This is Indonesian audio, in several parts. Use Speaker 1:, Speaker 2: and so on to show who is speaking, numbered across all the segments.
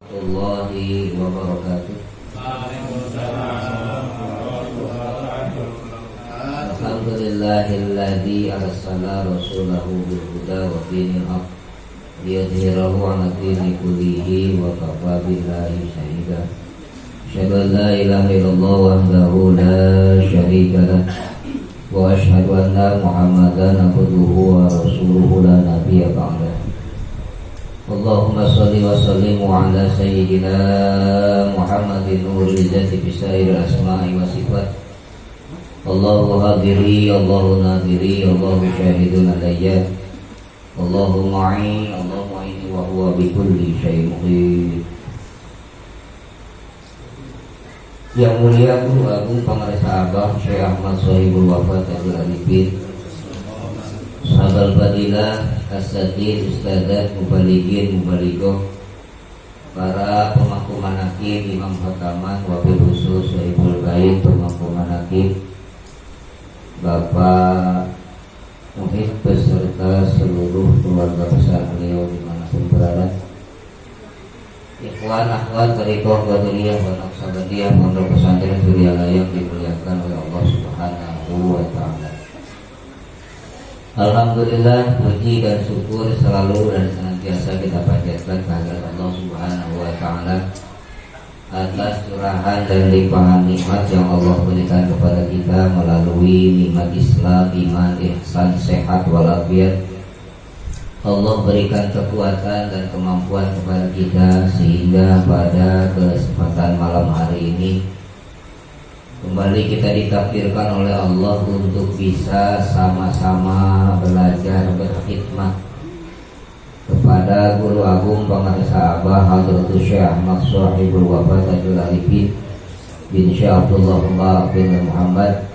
Speaker 1: Warahmatullahi wabarakatuh. Alhamdulillahilladzi arsala rasulahu bil huda wa dinil haq liyudhhirahu 'ala dini kullihi wa kafa billahi shahida. Asyhadu an la ilaha illallah wahdahu la syarika lah wa asyhadu anna Muhammadan abduhu wa rasuluhu la nabiyya ba'dah. Allahumma salli wa sallim ala sayyidina Muhammadin nuril jati bisair asma'i wa sifat. Allahu hadiri, Allahu nadiri, Allahu syahidun alayya, Allahu ma'i, Allahu ma'ini wa huwa bi kulli syai'in muhit. Yang mulia Guru Agung Pangaresa Abang Syekh Ahmad Sohibul Wafat Abdul Alifin, sahabat fadilah, asatid, ustadzat, mubalighin, mubalighah, para pemangku manaqib, imam khataman, wabil khusus, sohibul bait, pemangku manaqib, Bapak Muhib beserta seluruh keluarga besar beliau dimanapun berada. Ikhwan akhwat tariqah qadiriyah wa naqsabandiyah pondok pesantren Suryalaya yang dimuliakan oleh Allah Subhanahu wa taala. Alhamdulillah, puji dan syukur selalu dan senantiasa kita panjatkan kehadirat Allah Subhanahu wa taala atas curahan dan limpahan nikmat yang Allah berikan kepada kita melalui nikmat Islam, iman, ihsan, sehat walafiat. Allah berikan kekuatan dan kemampuan kepada kita sehingga pada kesempatan malam hari ini kembali kita ditakdirkan oleh Allah untuk bisa sama-sama belajar berkhidmat kepada Guru Agung Pangaresa Abah Hadratus Syekh Ahmad Sohibul Wafat Abdul Alifin bin Syekh Abdullah Mubarak bin Muhammad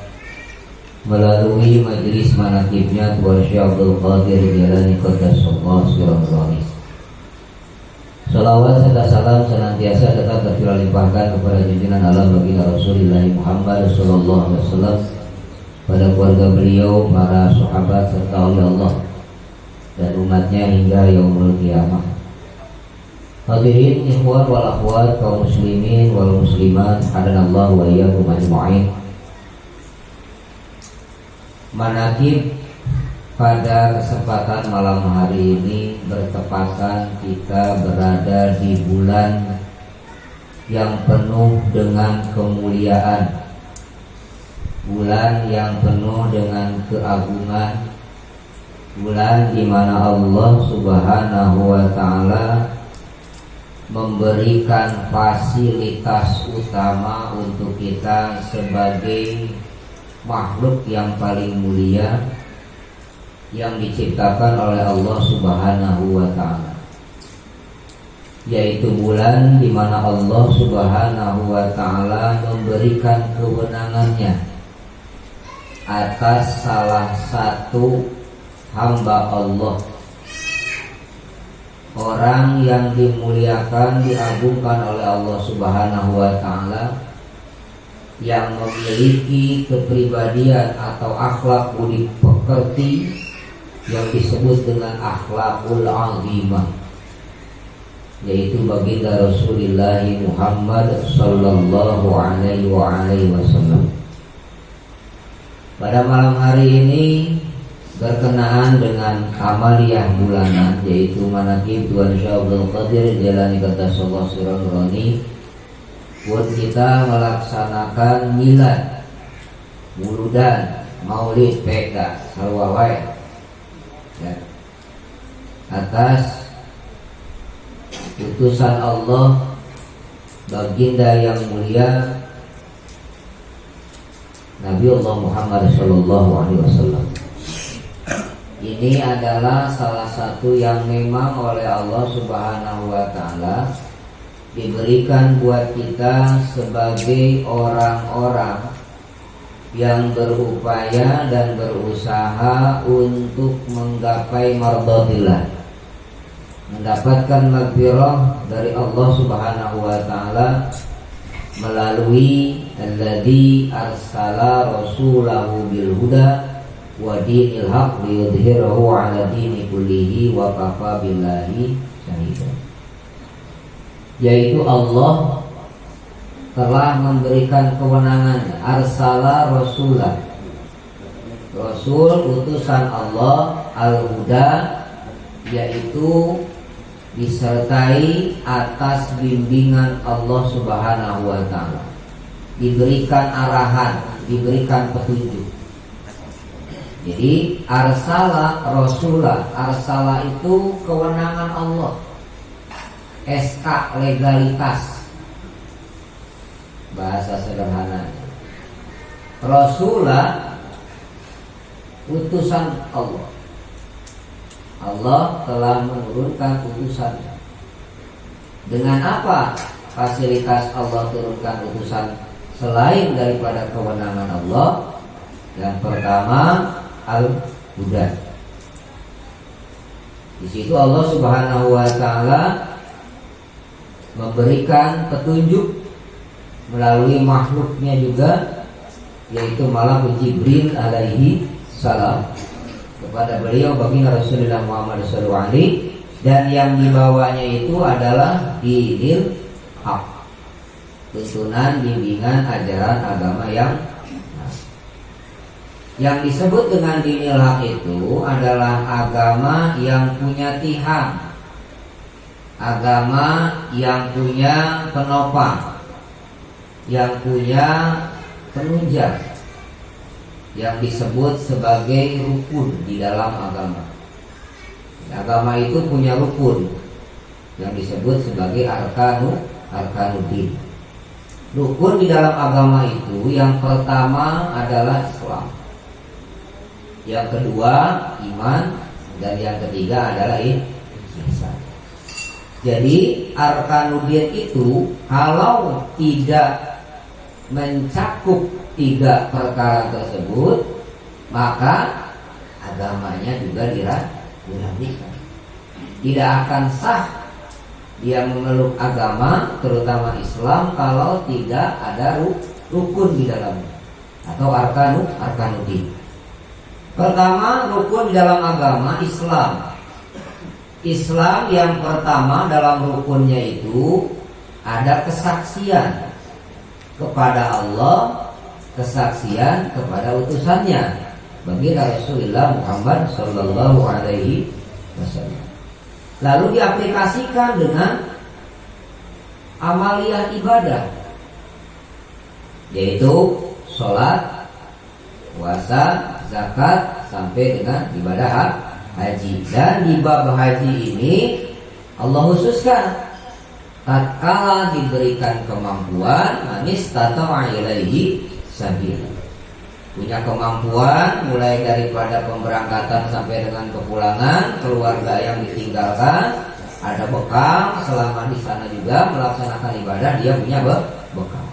Speaker 1: melalui majelis manaqibnya Tuan Syekh Abdul Qadir Jilani Qaddasallahu sirrahu. Salawat serta salam senantiasa tetap tercurah limpahkan kepada junjungan alam baginda Rasulullah Muhammad sallallahu alaihi wasallam, pada keluarga beliau, para sahabat serta oleh Allah dan umatnya hingga yaumul qiyamah. Hadirin ikhwan wal akhwat, kaum muslimin wal muslimat, hadanallahu wa iyyakum ajma'in. Manaqib pada kesempatan malam hari ini bertepatan kita berada di bulan yang penuh dengan kemuliaan, bulan yang penuh dengan keagungan, bulan di mana Allah Subhanahu wa taala memberikan fasilitas utama untuk kita sebagai makhluk yang paling mulia yang diciptakan oleh Allah Subhanahu wa taala, yaitu bulan di mana Allah Subhanahu wa taala memberikan kewenangannya atas salah satu hamba Allah, orang yang dimuliakan, diagungkan oleh Allah Subhanahu wa taala, yang memiliki kepribadian atau akhlak budi pekerti yang disebut dengan akhlakul azimah, yaitu baginda Rasulullah Muhammad sallallahu alaihi wasallam. Pada malam hari ini berkenaan dengan amaliyah bulanan, yaitu manaqib Tuan Syekh Abdul Qadir Jilani Qaddasallahu sirrahu, buat kita melaksanakan milad, muludan, maulid, peka, salawat ya, atas utusan Allah baginda yang mulia Nabi Allah Muhammad sallallahu alaihi wasallam. Ini adalah salah satu yang memang oleh Allah Subhanahu wa taala diberikan buat kita sebagai orang-orang yang berupaya dan berusaha untuk menggapai mardhatillah, mendapatkan maghfirah dari Allah Subhanahu wa taala melalui alladzi arsala rasulahu bil huda wa dinil haq liyudhhirahu 'ala dini kullihi wa kafa billahi syahida. yaitu Allah telah memberikan kewenangan arsala rasulah, Rasul utusan Allah, al-huda, yaitu disertai atas bimbingan Allah Subhanahu wa ta'ala, diberikan arahan, diberikan petunjuk. Jadi arsala rasulah, arsala itu kewenangan Allah, SK, legalitas, bahasa sederhananya. Rasulah, utusan Allah. Allah telah menurunkan utusannya. Dengan apa fasilitas Allah turunkan utusan selain daripada kewenangan Allah? Yang pertama, al-huda. Di situ Allah Subhanahu wa ta'ala memberikan petunjuk melalui makhluknya juga, yaitu Malaikat Jibril alaihi salam kepada beliau baginda Rasulullah Muhammad SAW, dan yang dibawanya itu adalah dinil haq, tuntunan, bimbingan, ajaran agama yang disebut dengan dinil haq itu adalah agama yang punya tihang, agama yang punya penopang, yang punya penunjang, yang disebut sebagai rukun di dalam agama. Agama itu punya rukun yang disebut sebagai arkanuddin. Rukun di dalam agama itu yang pertama adalah Islam, yang kedua iman, dan yang ketiga adalah ihsan. Jadi arkanuddin itu kalau tidak mencakup tiga perkara tersebut, maka agamanya juga diragukan. Tidak akan sah dia memeluk agama, terutama Islam, kalau tidak ada rukun di dalamnya atau arkanuddin. Pertama, rukun di dalam agama Islam. Islam yang pertama dalam rukunnya itu ada kesaksian kepada Allah, kesaksian kepada utusannya bagi Rasulullah Muhammad Sallallahu Alaihi Wasallam. Lalu diaplikasikan dengan amaliyah ibadah, yaitu sholat, puasa, zakat, sampai dengan ibadah haji. Dan di bab haji ini Allah khususkan tatkala diberikan kemampuan, manis tata'a ilaihi sabila, punya kemampuan mulai daripada pemberangkatan sampai dengan kepulangan, keluarga yang ditinggalkan, ada bekal selama di sana juga melaksanakan ibadah, dia punya bekal.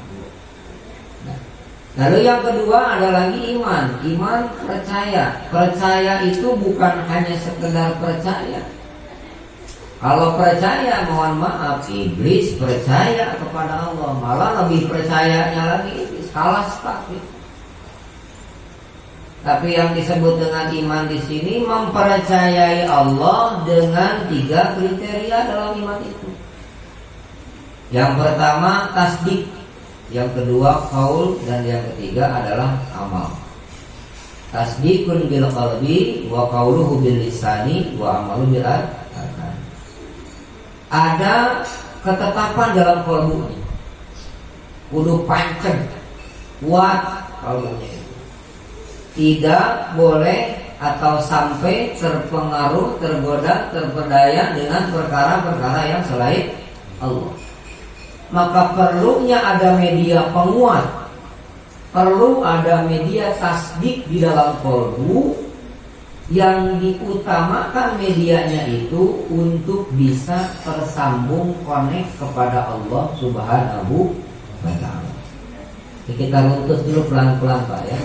Speaker 1: Lalu yang kedua ada lagi iman. Iman percaya. Percaya itu bukan hanya sekedar percaya. Kalau percaya, mohon maaf, iblis percaya kepada Allah, malah lebih percayanya lagi iblis, kalah sekali. Tapi yang disebut dengan iman di sini mempercayai Allah dengan 3 kriteria dalam iman itu. Yang pertama tasdik, yang kedua qaul, dan yang ketiga adalah amal. Tasdikun bil qalbi wa qauluhu bil lisani wa amalu bil arkan. Ada ketetapan dalam kalbunya, kudu pancen, kuat kalbunya itu. Tidak boleh atau sampai terpengaruh, tergoda, terpedaya dengan perkara-perkara yang selain Allah. Maka perlunya ada media penguat, perlu ada media tasdik di dalam kalbu, yang diutamakan medianya itu untuk bisa tersambung connect kepada Allah Subhanahu wa ta'ala. Kita runtus dulu pelan-pelan Pak ya.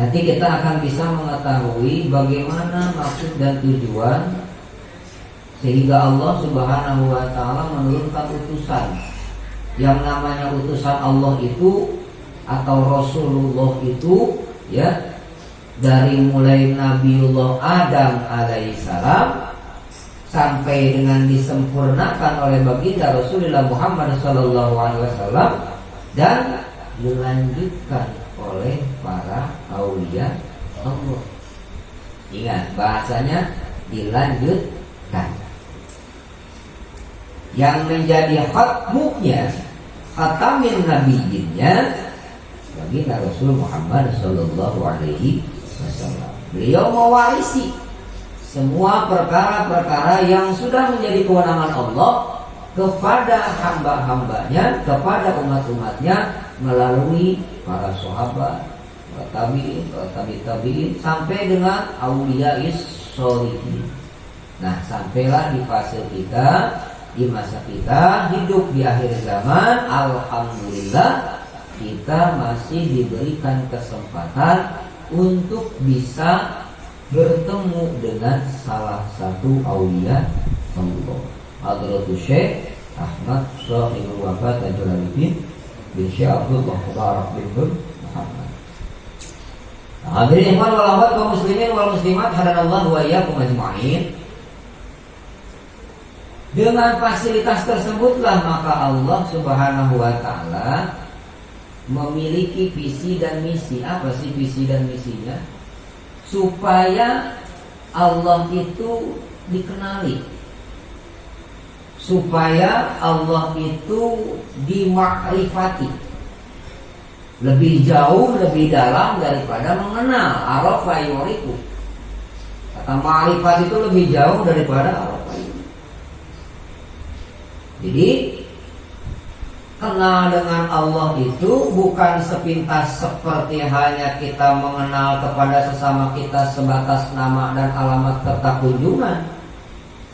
Speaker 1: Nanti kita akan bisa mengetahui bagaimana maksud dan tujuan sehingga Allah Subhanahu wa ta'ala menurunkan utusan. Yang namanya utusan Allah itu atau Rasulullah itu ya, dari mulai Nabiullah Adam alaihissalam sampai dengan disempurnakan oleh baginda Rasulullah Muhammad SAW dan dilanjutkan oleh para aulia Allah. Ingat bahasanya dilanjutkan. Yang menjadi khatmunya, khatamin nabiyinnya baginda Rasul Muhammad SAW. Beliau mewarisi semua perkara-perkara yang sudah menjadi kewenangan Allah kepada hamba-hambanya, kepada umat-umatnya melalui para sahabat, tabi'in sampai dengan auliya'is sholihin. Nah, sampailah di fase kita, di masa kita hidup di akhir zaman, alhamdulillah kita masih diberikan kesempatan untuk bisa bertemu dengan salah satu aulia Allah, Hadratus Syekh Ahmad Shahibul Wafat Jalaluddin bin Syekh Abdullah Mubarak bin Muhammad. Hadirin ikhwan wal akhwat kaum muslimin wal muslimat hadanallahu wa iyyakum ajma'in. Dengan fasilitas tersebutlah maka Allah Subhanahu wa taala memiliki visi dan misi. Apa sih visi dan misinya? Supaya Allah itu dikenali, supaya Allah itu dimakrifati lebih jauh, lebih dalam daripada mengenal. Arafa yurifu. Kata ma'rifat itu lebih jauh daripada arafa. Jadi kenal dengan Allah itu bukan sepintas seperti hanya kita mengenal kepada sesama kita sebatas nama dan alamat serta kunjungan,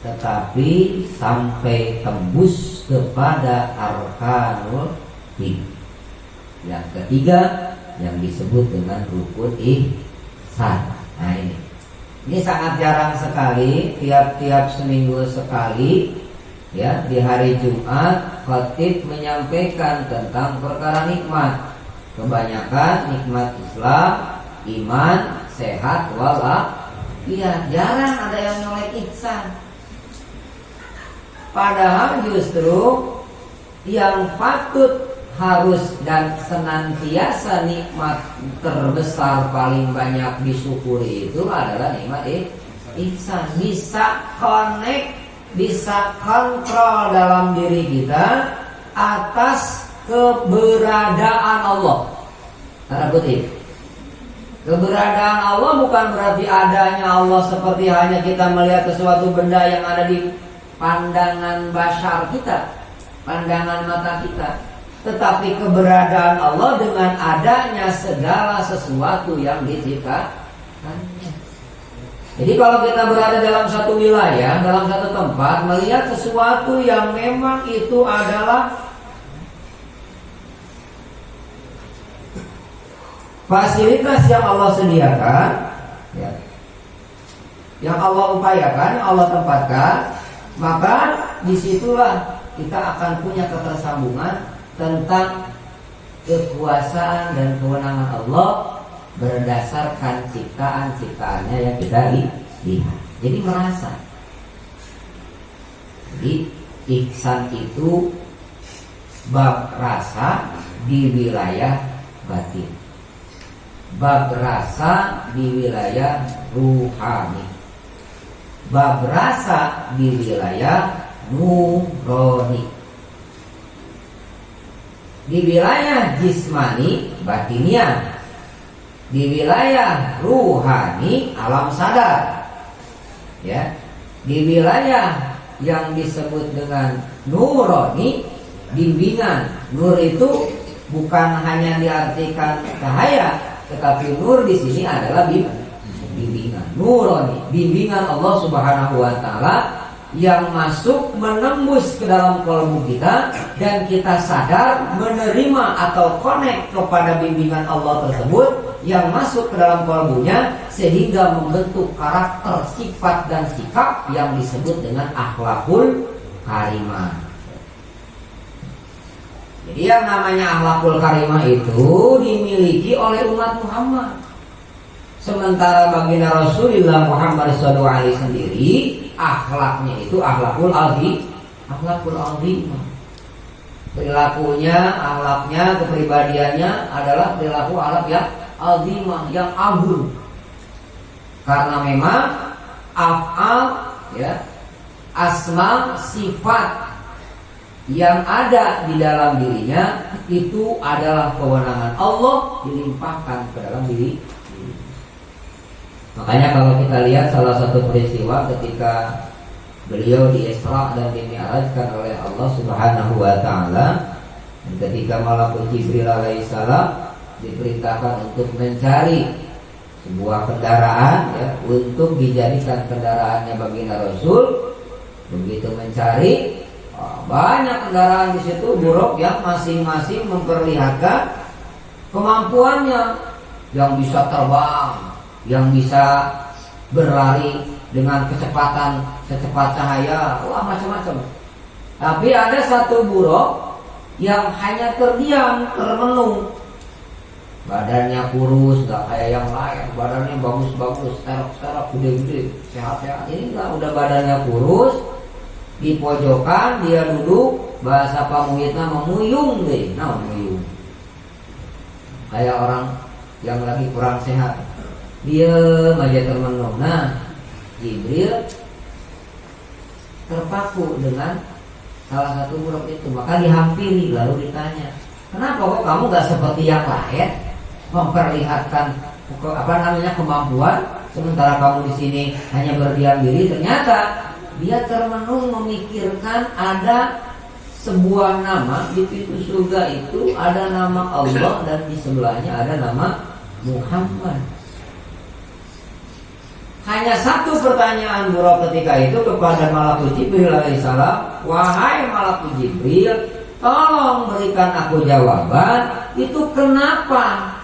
Speaker 1: tetapi sampai tembus kepada arkanul iman. Yang ketiga yang disebut dengan rukun ihsan. Nah ini sangat jarang sekali, tiap-tiap seminggu sekali. Ya, di hari Jumat khatib menyampaikan tentang perkara nikmat. Kebanyakan nikmat Islam, iman, sehat, walafiat. Jarang ada yang nyolek ihsan. Padahal justru yang patut harus dan senantiasa nikmat terbesar paling banyak disyukuri itu adalah nikmat ihsan. Bisa connect, bisa kontrol dalam diri kita atas keberadaan Allah. Tanda kutip. Keberadaan Allah bukan berarti adanya Allah seperti hanya kita melihat sesuatu benda yang ada di pandangan basar kita, pandangan mata kita. Tetapi keberadaan Allah dengan adanya segala sesuatu yang diciptakannya. Jadi kalau kita berada dalam satu wilayah, dalam satu tempat, melihat sesuatu yang memang itu adalah fasilitas yang Allah sediakan, ya, yang Allah upayakan, yang Allah tempatkan, maka disitulah kita akan punya ketersambungan tentang kekuasaan dan kewenangan Allah berdasarkan ciptaan-ciptaannya yang kita lihat. Jadi merasa. Jadi ihsan itu bab rasa di wilayah batin, bab rasa di wilayah ruhani, bab rasa di wilayah nurani. Di wilayah jismani batiniah, di wilayah ruhani alam sadar, ya. Di wilayah yang disebut dengan nurani, bimbingan. Nur itu bukan hanya diartikan cahaya, tetapi nur di sini adalah bimbingan. Nurani, bimbingan Allah Subhanahu wa taala yang masuk menembus ke dalam kalbu kita dan kita sadar menerima atau connect kepada bimbingan Allah tersebut yang masuk ke dalam kalbunya sehingga membentuk karakter, sifat dan sikap yang disebut dengan akhlakul karimah. Jadi yang namanya akhlakul karimah itu dimiliki oleh umat Muhammad. Sementara baginda Rasulullah Muhammad SAW sendiri akhlaknya itu akhlakul azimah. Perilakunya, akhlaknya, kepribadiannya adalah perilaku akhlak yang azimah, yang agung. Karena memang af'al, ya, asma, sifat yang ada di dalam dirinya itu adalah kewenangan Allah dilimpahkan ke dalam diri. Makanya kalau kita lihat salah satu peristiwa ketika beliau di Isra dan dimi'rajkan oleh Allah Subhanahu wa taala, ketika Malakul Jibril alaihissalam diperintahkan untuk mencari sebuah kendaraan, ya, untuk dijadikan kendaraannya baginda Rasul. Begitu mencari, banyak kendaraan di situ buruk yang masing-masing memperlihatkan kemampuannya, yang bisa terbang, yang bisa berlari dengan kecepatan secepat cahaya, macam-macam. Tapi ada satu buruk yang hanya terdiam, termenung. Badannya kurus, gak kayak yang lain. Badannya bagus-bagus, sterok-sterok, gede-gede, sehat-sehat. Ini enggak, udah badannya kurus. Di pojokan dia duduk, bahasa pamuitna memuyung deh. Nah, memuyung. Kayak orang yang lagi kurang sehat. Diam aja termenung. Nah, Jibril terpaku dengan salah satu buruk itu, maka dihampiri lalu ditanya, kenapa kok kamu gak seperti yang lain memperlihatkan kemampuan, sementara kamu di sini hanya berdiam diri? Ternyata dia termenung memikirkan ada sebuah nama di pintu surga itu, ada nama Allah dan di sebelahnya ada nama Muhammad. Hanya satu pertanyaan buruk ketika itu kepada Malakul Jibril alaihissalam, wahai Malakul Jibril, tolong berikan aku jawaban, itu kenapa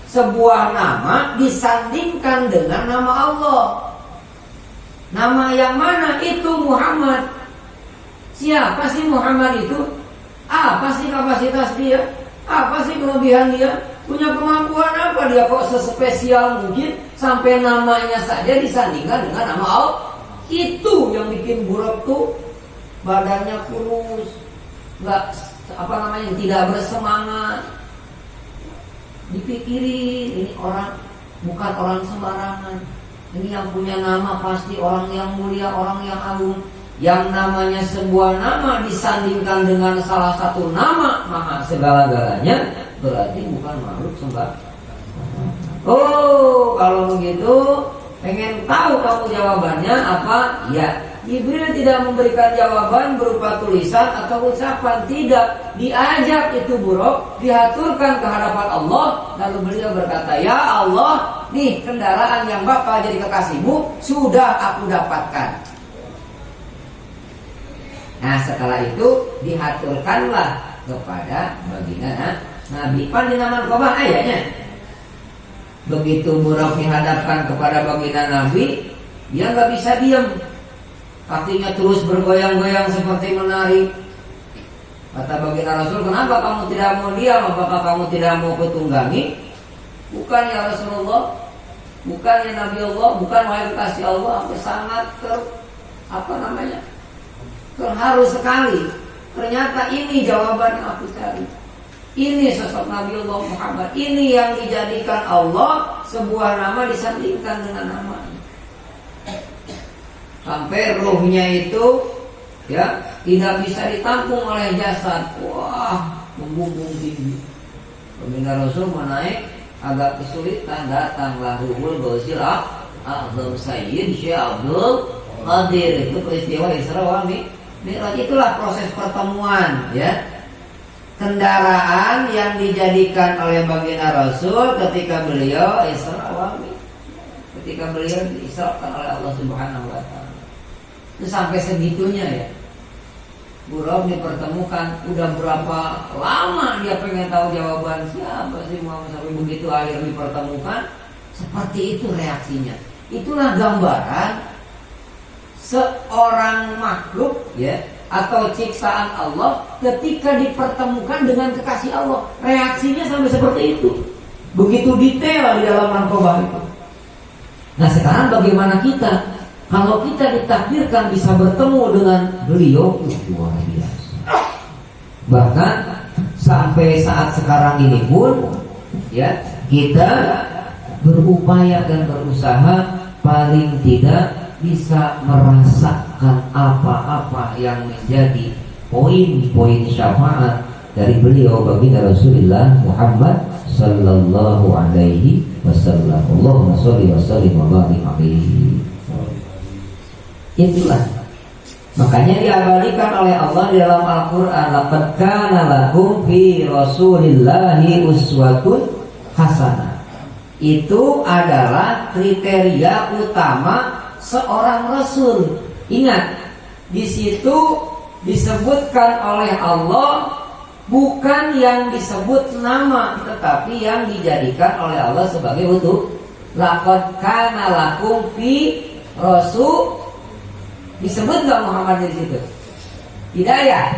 Speaker 1: sebuah nama disandingkan dengan nama Allah? Nama yang mana itu Muhammad? Siapa sih Muhammad itu? Apa sih kapasitas dia? Apa sih kelebihan dia? Punya kemampuan apa dia kok sespesial mungkin sampai namanya saja disandingkan dengan nama Allah? Itu yang bikin buruk tuh, badannya kurus, tidak bersemangat. Dipikirin, ini orang bukan orang sembarangan. Ini yang punya nama pasti orang yang mulia, orang yang agung. Yang namanya sebuah nama disandingkan dengan salah satu nama maha segala-galanya, berarti bukan makhluk sembarangan. Oh, kalau begitu pengen tahu kamu jawabannya apa? Ya, Jibril tidak memberikan jawaban berupa tulisan atau ucapan, tidak. Diajak itu buruk, diaturkan ke hadapan Allah, lalu beliau berkata, ya Allah, nih kendaraan yang bakal jadi kekasihmu sudah aku dapatkan. Nah, setelah itu diaturkanlah kepada baginda Nabi. Pandinaman kobah ayatnya. Begitu buruk dihadapkan kepada baginda Nabi, dia nggak bisa diam. Kakinya terus bergoyang-goyang seperti menari. Kata baginda Rasul, kenapa kamu tidak mau diam? Apakah kamu tidak mau kutunggangi? Bukan ya Rasulullah, bukan ya Nabi Allah, bukan wahai kekasih Allah. Aku sangat terharu sekali. Ternyata ini jawaban yang aku cari. Ini sosok Nabi Allah Muhammad. Ini yang dijadikan Allah sebuah nama disandingkan dengan namanya. Sampai ruhnya itu ya tidak bisa ditampung oleh jasad. Wah, membumbung tinggi. Baginda Rasul menaik agak kesulitan, datanglah Ruhul Gausil A'zam Sayyid Syekh Abdul Qadir. Itu peristiwa Isra wa Mi'raj. Itulah proses pertemuan, ya. Kendaraan yang dijadikan oleh baginda Rasul ketika beliau Isra wa Mi'raj. Ketika beliau diisrakan oleh Allah Subhanahu wa taala. Itu sampai segitunya ya. Buruk dipertemukan, udah berapa lama dia pengen tahu jawaban siapa sih Muhammad, sampai begitu akhir dipertemukan, seperti itu reaksinya. Itulah gambaran seorang makhluk ya atau ciptaan Allah ketika dipertemukan dengan kekasih Allah, reaksinya sampai seperti itu. Begitu detail di dalam narkoba itu. Nah, sekarang bagaimana kita Kalau kita ditakdirkan bisa bertemu dengan beliau, luar biasa. Bahkan sampai saat sekarang ini pun, ya, kita berupaya dan berusaha paling tidak bisa merasakan apa-apa yang menjadi poin-poin syafaat dari beliau baginda Rasulullah Muhammad sallallahu alaihi wasallam. Allahumma sholli wa sallim wa barik alaihi. Itulah makanya diabadikan oleh Allah di dalam Al-Quran, laqad kana lakum fi rasulillahi uswatun hasanah. Itu adalah kriteria utama seorang rasul. Ingat, di situ disebutkan oleh Allah bukan yang disebut nama, tetapi yang dijadikan oleh Allah sebagai wudhu. Laqad kana lakum fi rasul. Disebut gak Muhammad di situ? Tidak ya.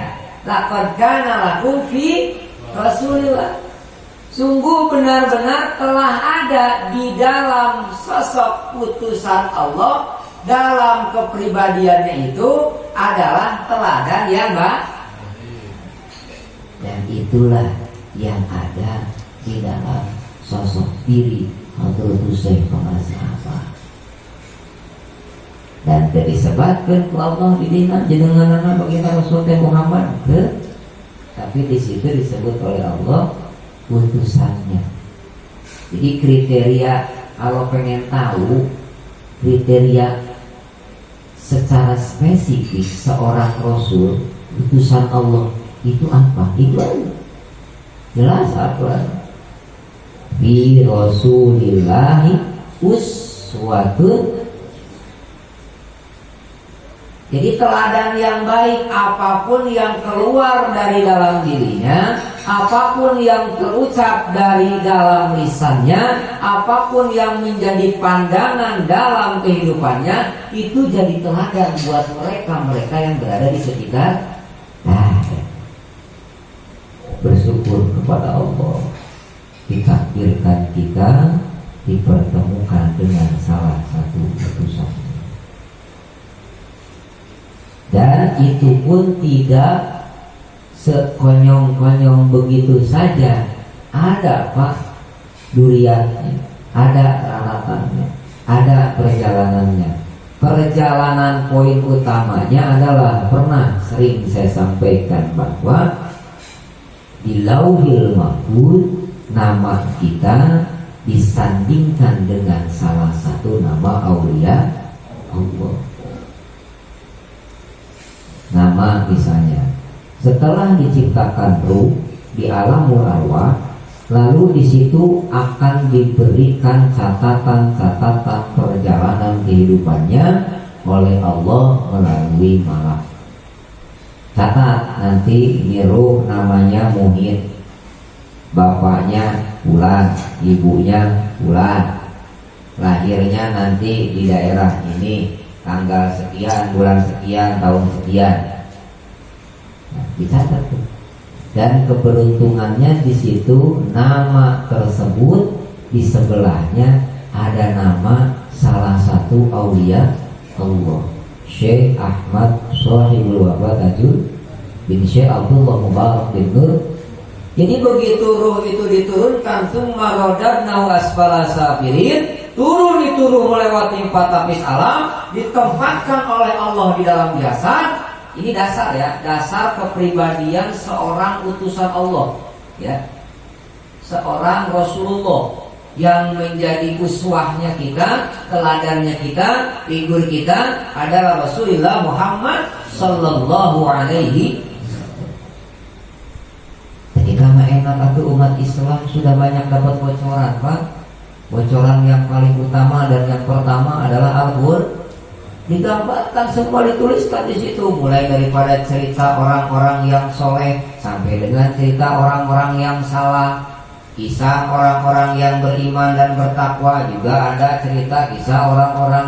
Speaker 1: Laqad kana lakum fi Rasulillah. Sungguh benar-benar telah ada di dalam sosok utusan Allah, dalam kepribadiannya itu adalah teladan yang baik. Dan itulah yang ada di dalam sosok diri Hadratus Syekh Pengasih. Dan disebutkan ku Allah di dina jenenganana baginda Rasulullah Muhammad, tapi di situ disebut oleh Allah utusannya. Jadi kriteria, kalau pengen tahu kriteria secara spesifik seorang Rasul utusan Allah itu apa? Itu aja. Jelas apa? Bi Rasulillahi uswatun. Jadi teladan yang baik, apapun yang keluar dari dalam dirinya, apapun yang terucap dari dalam lisannya, apapun yang menjadi pandangan dalam kehidupannya, itu jadi teladan buat mereka yang berada di sekitar. Bersyukur kepada Allah, ditakdirkan kita dipertemukan dengan salah satu utusan. Dan itu pun tidak sekonyong-konyong begitu saja. Ada Pak duriannya, ada peralatannya, ada perjalanannya. Perjalanan poin utamanya adalah pernah sering saya sampaikan bahwa di Lauhil Mahfuz nama kita disandingkan dengan salah satu nama aulia Allah. Nama misalnya, setelah diciptakan ruh di alamul arwah, lalu di situ akan diberikan catatan-catatan perjalanan kehidupannya oleh Allah melalui malak. Catat nanti ini ruh namanya Muhid, bapaknya Fulan, ibunya Fulan, lahirnya nanti di daerah ini, tanggal sekian, bulan sekian, tahun sekian. Nah, dicatat tuh. Dan keberuntungannya di situ nama tersebut di sebelahnya ada nama salah satu aulia Allah, Syekh Ahmad Shahibul Wafat Ajud bin Syekh Abdullah Mubarak bin Nur. Jadi begitu ruh itu diturunkan, summa radadnahu asfala safilin, turun melewati 4 lapis alam, ditempatkan oleh Allah di dalam jasad. Ini dasar ya, dasar kepribadian seorang utusan Allah, ya, seorang Rasulullah yang menjadi uswahnya kita, teladannya kita, figur kita adalah Rasulullah Muhammad sallallahu alaihi. Ketika enak atau umat Islam sudah banyak dapat bocoran, Pak. Bocoran yang paling utama dan yang pertama adalah Al-Qur'an. Digambarkan semua, dituliskan di situ, mulai daripada cerita orang-orang yang soleh sampai dengan cerita orang-orang yang salah, kisah orang-orang yang beriman dan bertakwa, juga ada cerita kisah orang-orang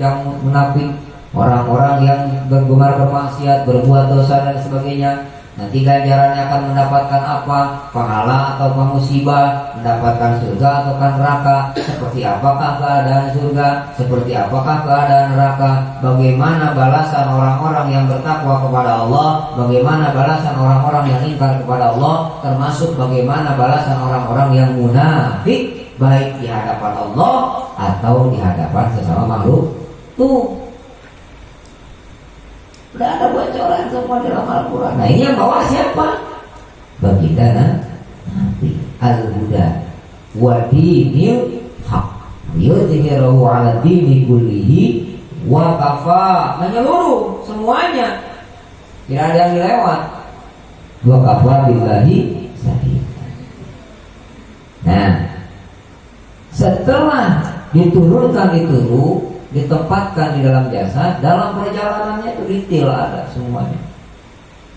Speaker 1: yang munafik, orang-orang yang bergemar bermaksiat, berbuat dosa dan sebagainya. Nanti ganjarannya akan mendapatkan apa? Pahala atau musibah, mendapatkan surga atau neraka. Seperti apakah keadaan surga? Seperti apakah keadaan neraka? Bagaimana balasan orang-orang yang bertakwa kepada Allah? Bagaimana balasan orang-orang yang ingkar kepada Allah? Termasuk bagaimana balasan orang-orang yang munafik, baik di hadapan Allah atau di hadapan sesama makhluk. Tuh, udah ada bocoran semua dalam Al-Quran. Nah, ini yang bawa siapa? Baginda Nabi Al-Huda wa dinil haq yudhhiruhu 'ala dini kullihi wa kafa, menyeluruh semuanya, tidak ada yang dilewat. Wa kafa billahi syahida. Nah, setelah diturunkan itu, ditempatkan di dalam jasad, dalam perjalanannya itu detail ada semuanya.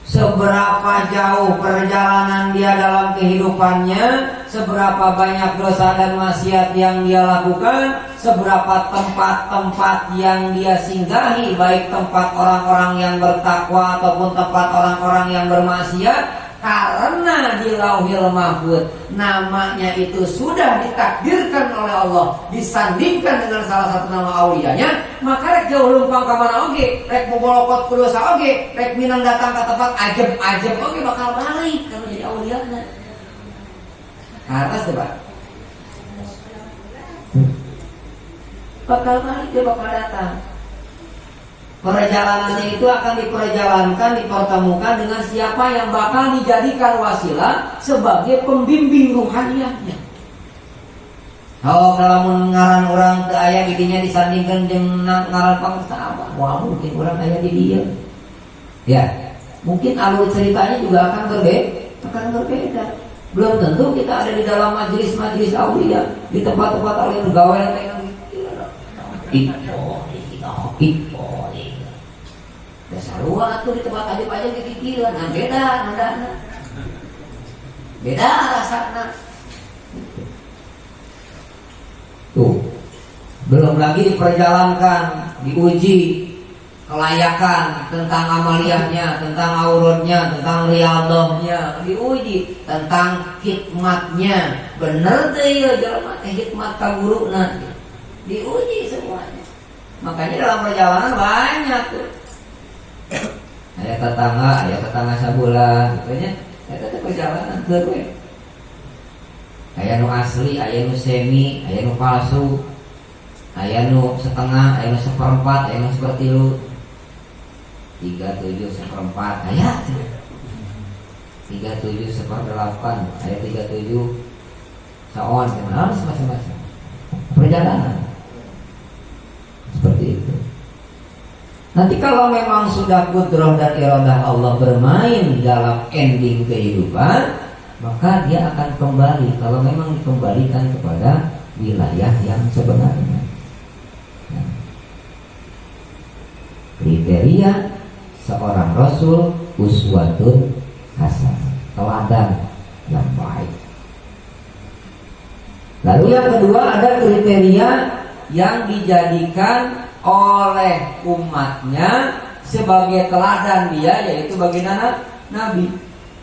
Speaker 1: Seberapa jauh perjalanan dia dalam kehidupannya, seberapa banyak dosa dan maksiat yang dia lakukan, seberapa tempat-tempat yang dia singgahi, baik tempat orang-orang yang bertakwa ataupun tempat orang-orang yang bermaksiat. Karena di Lauhil Mahfuz namanya itu sudah ditakdirkan oleh Allah, disandingkan dengan salah satu nama auliyanya, maka rek jauh lumpang ke mana oge, rek bobolokot ku dosa oge, rek minang datang ke tempat ajeb-ajeb oge bakal balik kalau jadi auliyana. Atas coba. Bakal balik, dia bakal datang. Perjalanannya itu akan diperjalankan, dipertemukan dengan siapa yang bakal dijadikan wasilah sebagai pembimbing ruhaniyahnya. Kalau ngaran orang teu aya didinya disandingkan dengan ngaran pangsaaba, wah mungkin orang aya di dia. Ya, mungkin alur ceritanya juga akan berbeda. Belum tentu kita ada di dalam majelis-majelis aulia, di tempat-tempat aulia gawe yang dasarua tuh di tempat aja kekikiran, nah beda nandana, beda rasana. Tuh, belum lagi diperjalankan, diuji kelayakan tentang amaliyahnya, tentang auratnya, tentang riyadhahnya, diuji tentang hikmatnya. Bener tuh ya jelema hikmat ka guruna, diuji semuanya. Makanya dalam perjalanan banyak tuh. Ayah tetangga sabulan, gitu nya. Eta teh perjalanan keur we. Aya nu asli, aya nu semi, aya nu palsu, aya nu setengah, aya nu seperempat, aya nu sepertilu. 37 seperempat, aya 37 seperdelapan, aya 37 saon, macam-macam. Perjalanan seperti itu. Nanti kalau memang sudah kudrah dan iradah Allah bermain dalam ending kehidupan, maka dia akan kembali, kalau memang dikembalikan kepada wilayah yang sebenarnya. Nah, kriteria seorang Rasul uswatun hasanah, teladan yang baik. Lalu yang kedua ada kriteria yang dijadikan oleh umatnya sebagai teladan dia, yaitu baginda Nabi.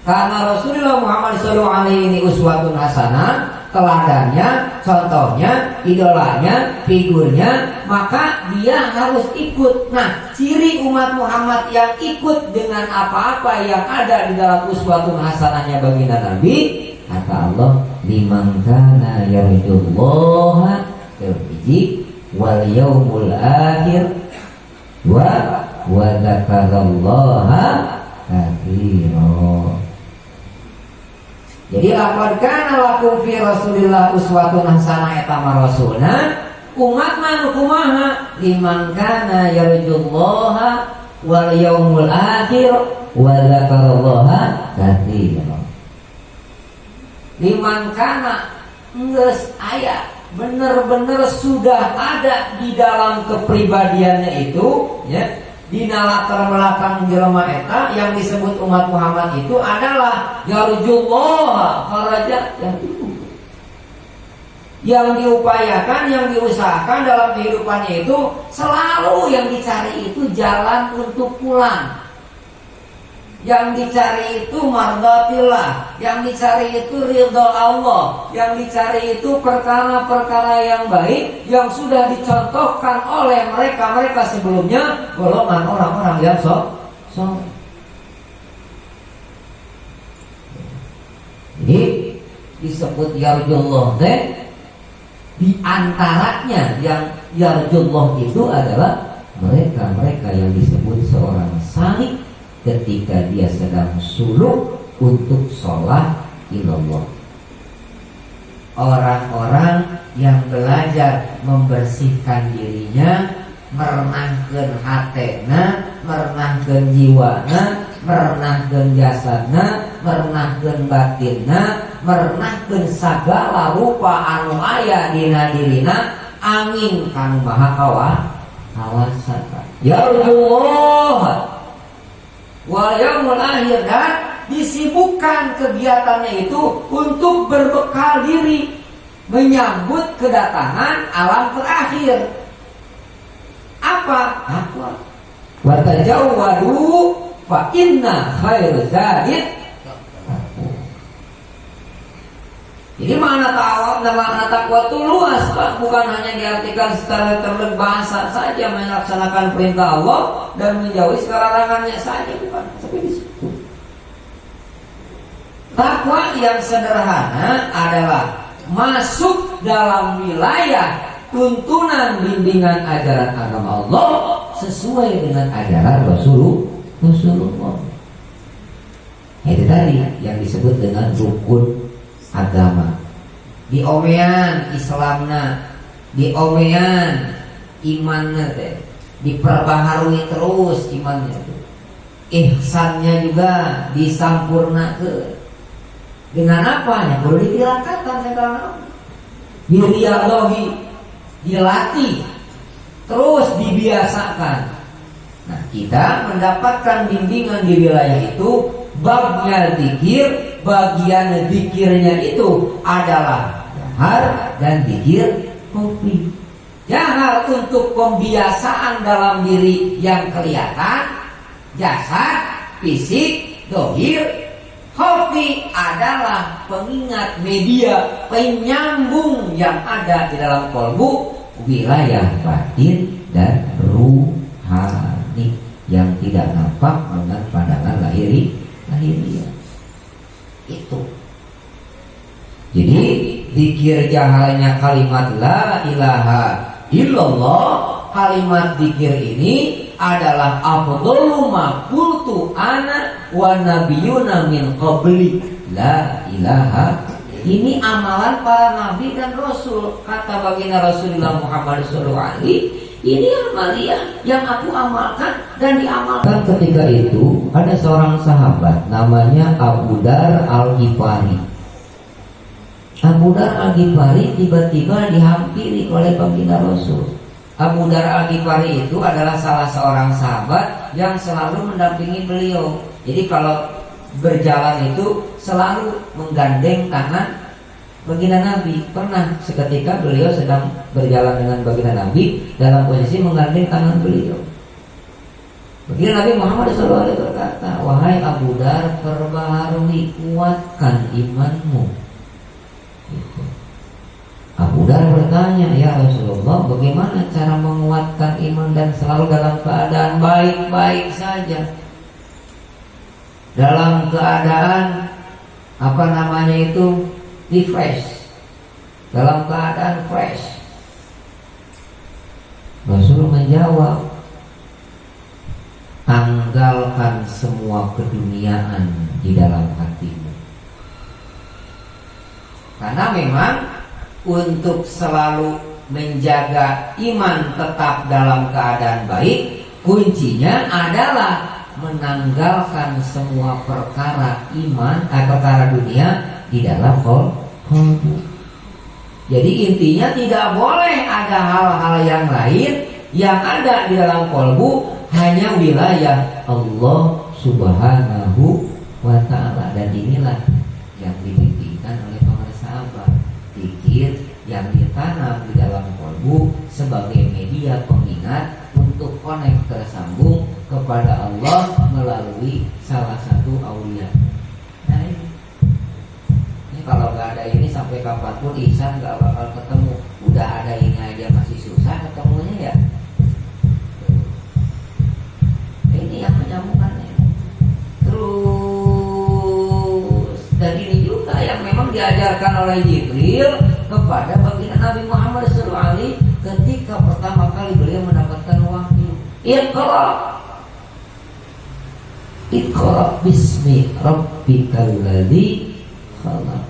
Speaker 1: Karena Rasulullah Muhammad SAW ini uswatun hasanah, teladannya, contohnya, idolanya, figurnya, maka dia harus ikut. Nah, ciri umat Muhammad yang ikut dengan apa-apa yang ada di dalam uswatun hasanahnya baginda Nabi, kata Allah, liman kana yarjullaha terhiji wal yaumul akhir wa dzakarallaha katsira. Jadi laqad kana lakum fi Rasulillah uswatun hasanah eta rasulna umat manu kumaha liman kana yarjullaha wal yaumul akhir wa dzakarallaha katsira. Liman kana geus aya, benar-benar sudah ada di dalam kepribadiannya itu, ya, di latar belakang jelema eta yang disebut umat Muhammad itu adalah yarjullah, faraja yang diupayakan, yang diusahakan dalam kehidupannya itu selalu yang dicari itu jalan untuk pulang. Yang dicari itu mardatillah, yang dicari itu ridha Allah, yang dicari itu perkara-perkara yang baik yang sudah dicontohkan oleh mereka sebelumnya, golongan orang-orang yang soleh. Jadi disebut yarjullah teh, di antaranya yang yarjullah itu adalah mereka yang disebut seorang salik ketika dia sedang suluk untuk sholat ilallah. Orang-orang yang belajar membersihkan dirinya, merenangkan hatena, merenangkan jiwana, merenangkan jasadna, merenangkan batinna, merenangkan sagala rupa anu aya dina dirina, amin kanu maha kawasan. Ya Allah, wal yaumul akhir, dan disibukkan kegiatannya itu untuk berbekal diri menyambut kedatangan alam terakhir. Apa? Takwa. Wa tajawwadu fa inna khairu zadid. Jadi makna takwa itu luas, Pak. Bukan hanya diartikan secara terlebih bahasa saja, melaksanakan perintah Allah dan menjauhi larangannya saja, bukan. Tapi di situ takwa yang sederhana adalah masuk dalam wilayah tuntunan bimbingan ajaran agama Allah sesuai dengan ajaran Rasulullah. Itu tadi yang disebut dengan rukun agama. Diomean Islamna, diomean imannya teh, diperbaharui terus imannya tuh. Ihsannya juga disampurnakeun. Dengan apa? Yang perlu ditilakatan sekarang. Diriyallahi, dilatih, terus dibiasakan. Nah, kita mendapatkan bimbingan di wilayah itu. Babnya zikir, bagian zikirnya itu adalah jahar dan zikir khufi. Jahar untuk pembiasaan dalam diri yang kelihatan, jasad, fisik, dohir. Khufi adalah pengingat, media, penyambung yang ada di dalam kolbu, wilayah batin dan ruhani yang tidak nampak dengan pandangan lahiriah. Itu. Jadi zikir jahalnya kalimat la ilaha illallah, kalimat zikir ini adalah afdhalu ma qultu ana wa nabiyuna min qabli. La ilaha, ini amalan para nabi dan rasul. Kata baginda Rasulullah Muhammad SAW, ini amalia yang aku amalkan dan diamalkan. Ketika itu ada seorang sahabat namanya Abu Dar Al-Ghifari. Abu Dar Al-Ghifari tiba-tiba dihampiri oleh baginda Rasul. Abu Dar Al-Ghifari itu adalah salah seorang sahabat yang selalu mendampingi beliau. Jadi kalau berjalan itu selalu menggandeng tangan baginda Nabi. Pernah seketika beliau sedang berjalan dengan baginda Nabi dalam posisi menggandeng tangan beliau. Baginda Nabi Muhammad SAW berkata, wahai Abu Dar, perbaharui, kuatkan imanmu. Gitu. Abu Dar bertanya, ya Rasulullah, bagaimana cara menguatkan iman dan selalu dalam keadaan baik-baik saja, dalam keadaan refresh, dalam keadaan fresh? Rasul menjawab, tanggalkan semua keduniaan di dalam hatimu. Karena memang untuk selalu menjaga iman tetap dalam keadaan baik, kuncinya adalah menanggalkan semua perkara perkara dunia di dalam kolbu. Jadi intinya tidak boleh ada hal-hal yang lain yang ada di dalam kolbu, hanya wilayah Allah Subhanahu wa ta'ala. Dan inilah yang dibimbingkan oleh para sahabat. Zikir yang ditanam di dalam kolbu sebagai media pengingat untuk connect, tersambung kepada Allah melalui salah satu sampai kapanpun ihsan nggak bakal ketemu. Udah ada ini aja masih susah ketemunya ya. Ini yang menyambungkannya. Terus dan ini juga yang memang diajarkan oleh Jibril kepada baginda Nabi Muhammad SAW ketika pertama kali beliau mendapatkan wahyu. Iqra bismi rabbikal ladzi khalaq.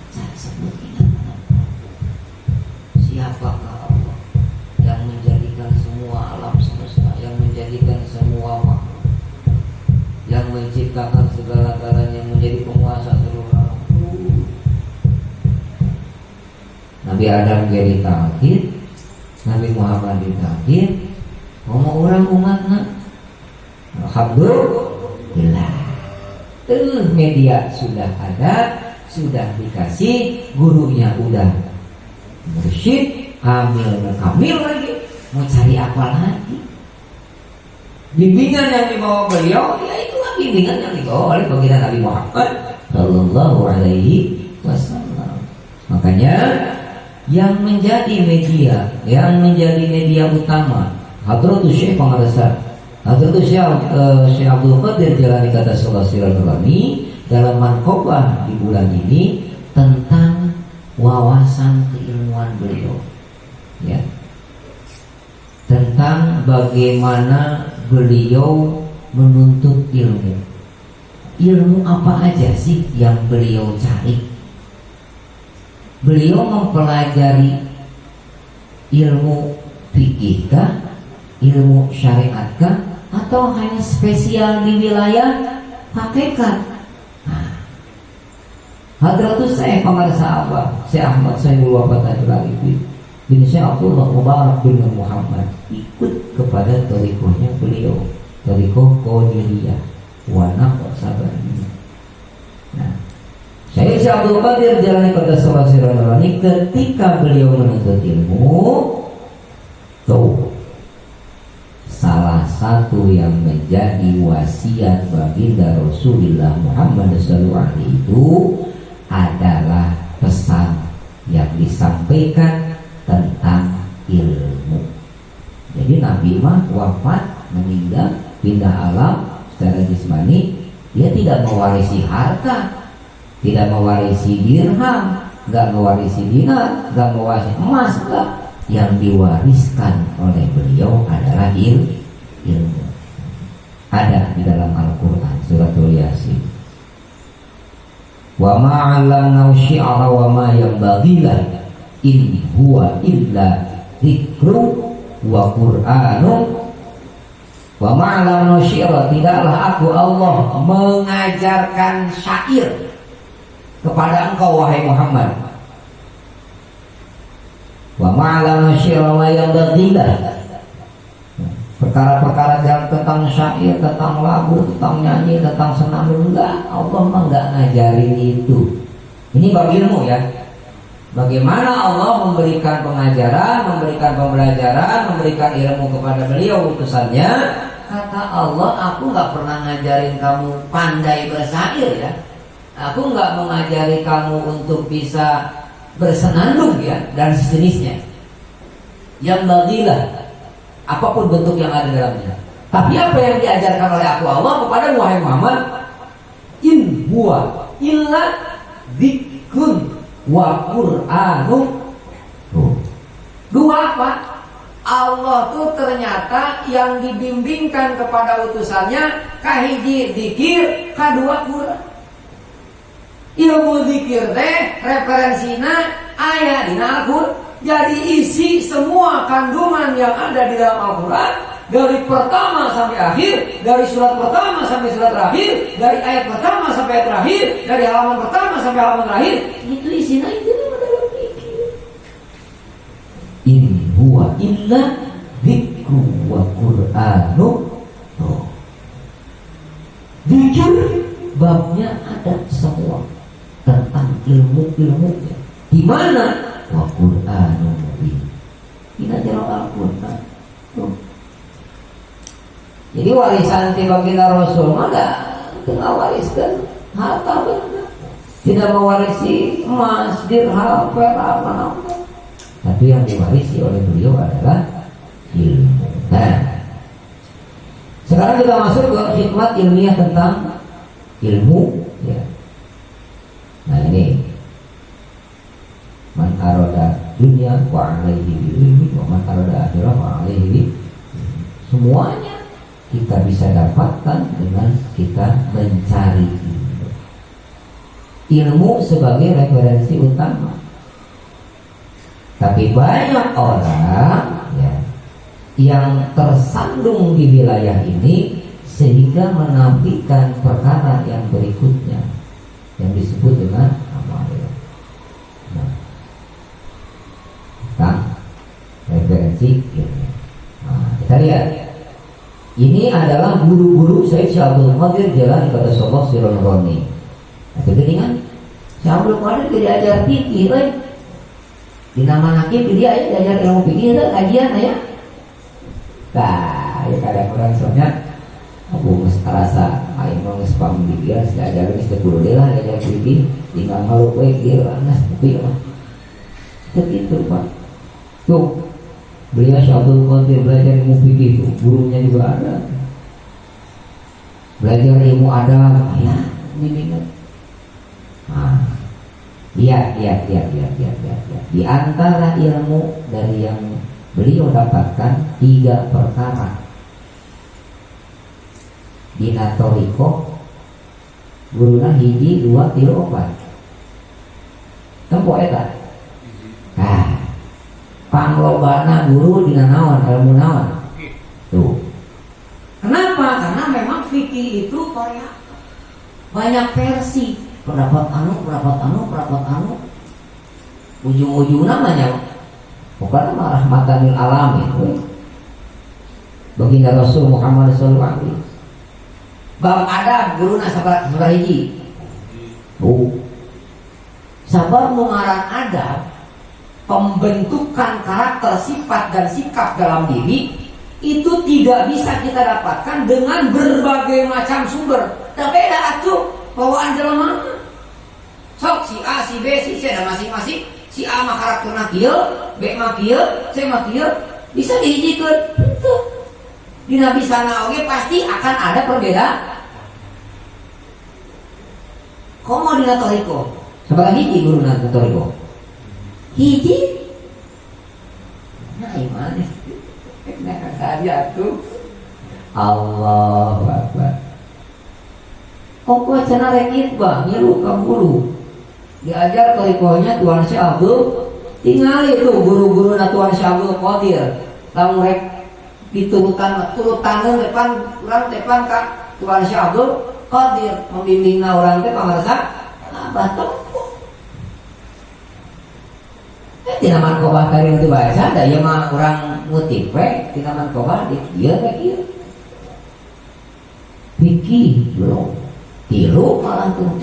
Speaker 1: Baca sebutin nama siapakah Allah yang menjadikan semua alam semesta, yang menjadikan semua makhluk, yang menciptakan segala-galanya, yang menjadi penguasa seluruh alam. Nabi Adam jadi tauhid, Nabi Muhammad ditauhid, ngomong orang umatnya alhamdulillah. Media sudah ada, sudah dikasih, gurunya udah mursyid, kamil lagi, mau cari apa lagi? Bimbingan yang dibawa beliau, ya itulah bimbingan yang dibawa oleh baginda Nabi Muhammad Sallallahu Alaihi Wasallam. Makanya yang menjadi media utama Hadratus Syekh Pengarasa, Hadratus Syekh Abdul Qadir Jilani kata Silaturahmi dalam manqobah di bulan ini tentang wawasan keilmuan beliau, ya, tentang bagaimana beliau menuntut ilmu. Ilmu apa aja sih yang beliau cari? Beliau mempelajari ilmu fikihkah, ilmu syariatkah, atau hanya spesial di wilayah hakikat? Hadratus Syekh Pengarasa Abah Syekh Ahmad Sayyidul Wafat Al-Arifin bin Syekh Abdullah Mubarak bin Muhammad ikut kepada tarikohnya beliau, tarikoh Qadiriyah wa Naqsabaniyah. Nah, Syekh Abdul Qadir Jilani kata Silaturahmi ketika beliau menuntut ilmu, tuh salah satu yang menjadi wasiat baginda Rasulullah Muhammad SAW itu adalah pesan yang disampaikan tentang ilmu. Jadi Nabi mah wafat, meninggal, pindah alam secara jismani, dia tidak mewarisi harta, tidak mewarisi dirham, nggak mewarisi dinar, nggak mewarisi emas, enggak. Yang diwariskan oleh beliau adalah ilmu. Ada di dalam Al-Quran suratul Yasin. Wa ma'allamna syi'ra wa ma yanbaghilah in huwa illa dzikru wa qur'anun. Wa ma'allamna syi'ra, tidaklah aku Allah mengajarkan syair kepada engkau wahai Muhammad. Wa ma'allamna syi'ra wa yanbaghilah, perkara-perkara yang tentang syair, tentang lagu, tentang nyanyi, tentang senam, enggak. Allah mah enggak ngajarin itu. Ini bab ilmu ya. Bagaimana Allah memberikan pengajaran, memberikan pembelajaran, memberikan ilmu kepada beliau utusannya. Kata Allah, aku enggak pernah ngajarin kamu pandai bersair ya. Aku enggak mengajari kamu untuk bisa bersenandung ya dan sejenisnya. Yang bagilah apapun bentuk yang ada dalamnya. Tapi apa yang diajarkan oleh aku Allah kepada wahai Muhammad, in huwa illa dzikrun wa qur'anun. Dua apa? Allah tuh ternyata yang dibimbingkan kepada utusannya kahiji dzikir, kadua Quran. Ilmu dzikir teh referensina aya dina Al-Qur'an. Jadi isi semua kandungan yang ada di dalam Al-Quran, dari pertama sampai akhir, dari surat pertama sampai surat terakhir, dari ayat pertama sampai ayat terakhir, dari halaman pertama sampai halaman terakhir, itu isinya itu dalam pikir. In huwa illa dzikru wa qur'anu. Dzikir babnya ada semua tentang ilmu-ilmunya. Di mana? Wa Qur'anun mubin. Kita jalan Al-Quran. Jadi warisan ti baginda Rasul mah enggak wariskan harta benar. tidak mewarisi emas, dirham, perak, apa. Tapi yang diwarisi oleh beliau adalah ilmu. Nah, sekarang kita masuk ke hikmat ilmiah tentang ilmu, ya. Nah ini, man arada dunia wa alaihi ilmi, wa man arada akhirah wa alaihi. Semuanya kita bisa dapatkan dengan kita mencari ilmu. Ilmu sebagai referensi utama. Tapi banyak orang, ya, yang tersandung di wilayah ini sehingga menafikan perkara yang berikutnya yang disebut dengan amal. Nah, tentang referensi ilmu. Nah, kita lihat. Ini adalah guru-guru Syekh Abdul Qadir Jailani kata Sallallahu Sirul Roni. Nah, ketinggalan Syekh Abdul Qadir diajar fikih, di nama nakib dia diajar ilmu fikih itu kajian ya. Nah, ya kadang-kadang soalnya aku merasa aing mau ngespam dia, saya ajarin sepuluh dia lah diajar fikih, tinggal malu kowe kieu anas tapi mah. Begitu Pak. Tuh beliau Syekh Abdul Qadir belajar ilmu fikih itu, gurunya juga ada. Belajar ilmu adab, ya, ini. Nah, lihat. Di antara ilmu dari yang beliau dapatkan 3 perkara. Dina toriko, guruna hiji 2 3 4. Tempo eta. Nah, panglobana guru dina naon, ilmu naon. Tuh. Kenapa? Karena memang fikih itu banyak versi. Pendapat anu. Ujung-ujung namanya bukan rahmatan lil alamin. Baginda Rasul Muhammad sallallahu alaihi wasallam. Bab adab guruna sabaraha hiji. Sabar mengarang adab, pembentukan karakter, sifat dan sikap dalam diri itu tidak bisa kita dapatkan dengan berbagai macam sumber. Tapi beda atuh bawaan jelema. Sok si A, si B, si C dan masing-masing. Si A mah karakterna kieu, B mah kieu, C mah kieu, bisa dihijikeun. Betul. Di nabi sana oge pasti akan ada perbedaan. Komo dina toriko. Sebagai hiji guru na toriko. Hiji. Nah, gimana? Nah, saja tuh. Allahu Akbar. Kok cenah rengit bang, ngilu ka guru. Diajar torikonya Tuan Syekh Abdul, tinggal itu guru-guru na Tuan Syekh Abdul Qadir. Lamun rek diturutan depan urang depan ka Tuan Syekh Abdul Qadir membimbingna urang teh pamarsa batok. Tina mankobah kari itu bahasa ada ya mah orang ngutip tina mankobah di kieu ka kieu. Fikih belum tilu malah tuh.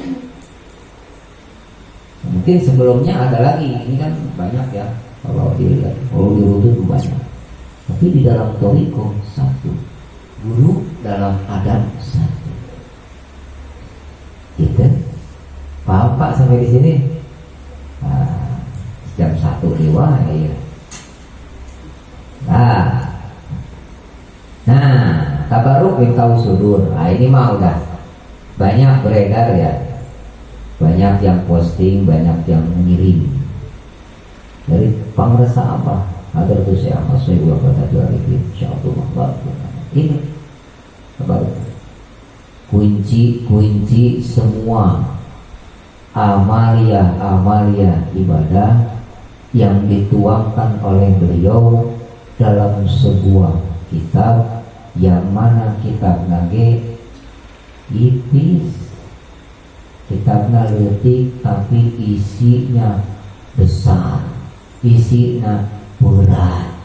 Speaker 1: Mungkin sebelumnya ada lagi, ini kan banyak ya kalau dilihat, kalau dirunut banyak. Tapi di dalam toriko satu, guru dalam adab satu. Gitu. Paham Pak sampai di sini? Jam 1 lewat ya. Nah, tabaruk bintau sudur. Nah, ini mah udah banyak beredar ya. Banyak yang posting, banyak yang ngirim. Dari pangresa apa? Ada tuh saya masuk gua kata jual ini, insyaallah. Ini tabaruk. Kunci semua amalia ibadah yang dituangkan oleh beliau dalam sebuah kitab yang mana kitab nage tipis, kitabnya leutik tapi isinya besar, isinya berat,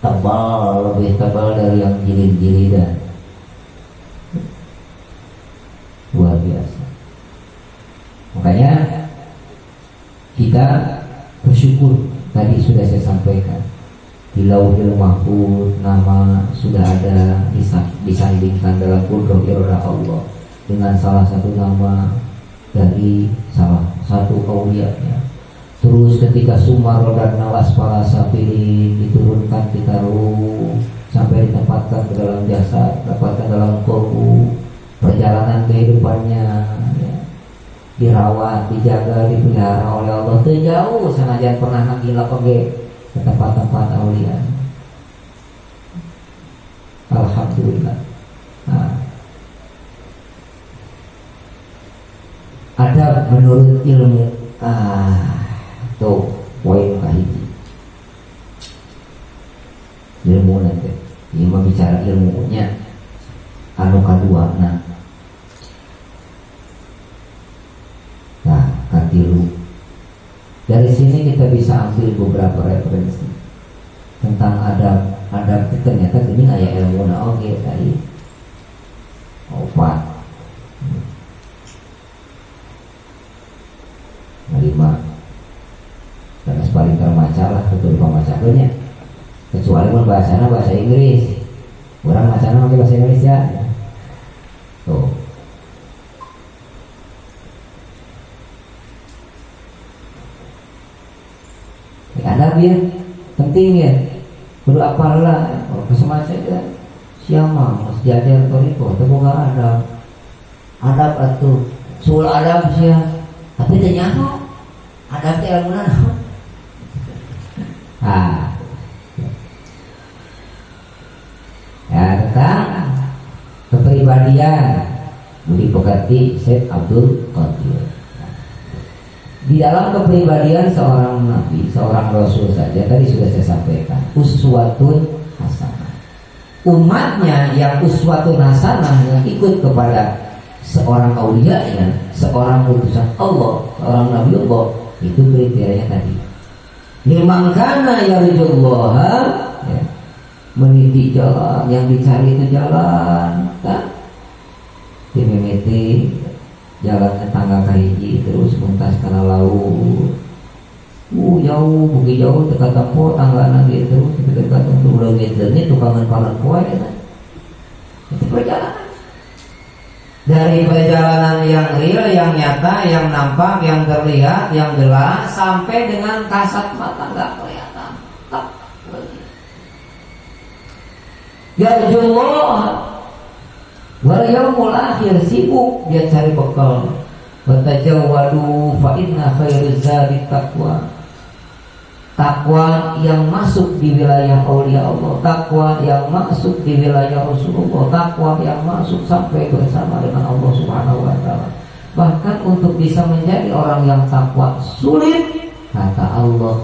Speaker 1: tebal, lebih tebal dari yang jilid-jilidan. Luar biasa. Makanya kita bersyukur, tadi sudah saya sampaikan, di Lauhil Mahfuz nama sudah ada disandingkan dalam qudrat iradah Allah dengan salah satu nama dari salah satu aulianya. Terus ketika Sumar dan Nawas para sapilin diturunkan kita ruh sampai ditempatkan ke dalam jasad, dapatkan dalam kolbu, perjalanan kehidupannya ya, dirawat, dijaga, dipelihara oleh Allah. Terjauh senajan pernah ngagila oge ke tempat-tempat aulia. Alhamdulillah. Nah, ada menurut ilmu tuh poin kahiji ilmu nanti ini bicara ilmunya anu kadua nah katilu. Dari sini kita bisa ambil beberapa referensi tentang adab ternyata gini aya ilmu na oge tadi opat lima dan paling termaca lah betul pemacaannya kecuali pun bahasanya bahasa Inggris orang macana pakai bahasa Indonesia tuh ada biar penting ya kudu apalah kalau kesemaca itu siapa mas jajar toriko itu bukan adab atau sul adab sih tapi ternyata adab itu ilmu naon ya tentang kepribadian Budi Pekerti Syekh Abdul Qadir. Di dalam kepribadian seorang nabi, seorang rasul saja tadi sudah saya sampaikan, uswatun hasanah. Umatnya yang uswatun hasanah yang ikut kepada seorang aulianya, seorang utusan Allah, seorang nabi Allah, itu kriterianya tadi. Liman kana yarjullaha, ya, meniti jalan yang dicari itu jalan, kan? Dimimiti jalan tangga kahiji terus muntas kana laut. Jauh, bukit jauh dekat tempo tangga nanti terus dekat untuk leungit leungit tukangan panen poe eta. Itu perjalanan. Dari perjalanan yang real, yang nyata, yang nampak, yang terlihat, yang jelas sampai dengan kasat mata enggak kelihatan. Yarjullah wal yaumul akhir, sibuk dia cari bekal. Watajawadu fa inna khairuz zadi taqwa. Takwa yang masuk di wilayah aulia Allah, takwa yang masuk di wilayah Rasulullah, takwa yang masuk sampai bersama dengan Allah Subhanahu wa taala. Bahkan untuk bisa menjadi orang yang takwa sulit, kata Allah,